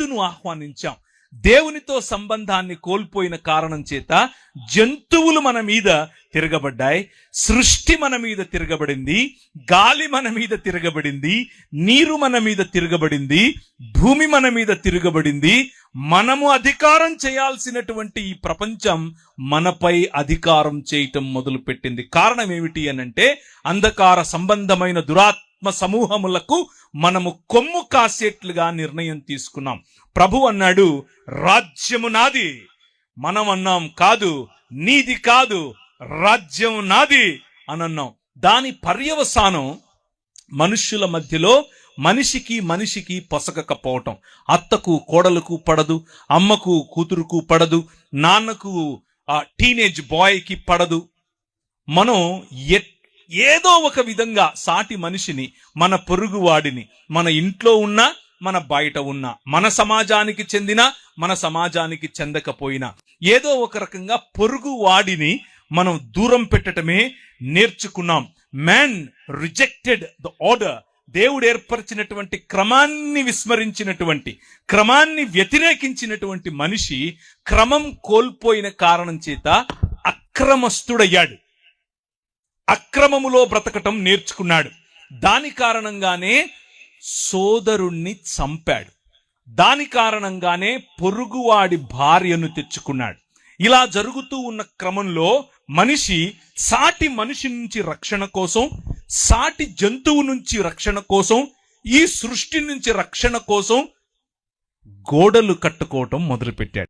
చేదును ఆహ్వానించాం. దేవునితో సంబంధాన్ని కోల్పోయిన కారణం చేత జంతువులు మన మీద తిరగబడ్డాయి, సృష్టి మన మీద తిరగబడింది, గాలి మన మీద తిరగబడింది, నీరు మన మీద తిరగబడింది, భూమి మన మీద తిరగబడింది. మనము అధికారం చేయాల్సినటువంటి ఈ ప్రపంచం మనపై అధికారం చేయటం మొదలుపెట్టింది. కారణం ఏమిటి అనంటే, అంధకార సంబంధమైన దురాత్మ సమూహములకు మనము కొమ్ము కాసేట్లుగా నిర్ణయం తీసుకున్నాం. ప్రభు అన్నాడు, రాజ్యము నాది. మనం అన్నాం, కాదు, నీది కాదు, రాజ్యం నాది అని అన్నాం. దాని పర్యవసానం మనుష్యుల మధ్యలో మనిషికి పొసగకపోవటం. అత్తకు కోడలకు పడదు, అమ్మకు కూతురుకు పడదు, నాన్నకు టీనేజ్ బాయ్కి పడదు. మనం ఏదో ఒక విధంగా సాటి మనిషిని, మన పొరుగువాడిని, మన ఇంట్లో ఉన్నా మన బయట ఉన్నా, మన సమాజానికి చెందిన మన సమాజానికి చెందకపోయినా, ఏదో ఒక రకంగా పొరుగువాడిని మనం దూరం పెట్టటమే నేర్చుకున్నాం. Man rejected the order. దేవుడు ఏర్పరిచినటువంటి క్రమాన్ని విస్మరించినటువంటి, క్రమాన్ని వ్యతిరేకించినటువంటి మనిషి క్రమం కోల్పోయిన కారణం చేత అక్రమస్తుడయ్యాడు, అక్రమములో బ్రతకటం నేర్చుకున్నాడు. దాని కారణంగానే సోదరుణ్ణి చంపాడు, దాని కారణంగానే పొరుగువాడి భార్యను తెచ్చుకున్నాడు. ఇలా జరుగుతూ ఉన్న క్రమంలో మనిషి సాటి మనిషి నుంచి రక్షణ కోసం, సాటి జంతువు నుంచి రక్షణ కోసం, ఈ సృష్టి నుంచి రక్షణ కోసం గోడలు కట్టుకోవటం మొదలుపెట్టాడు.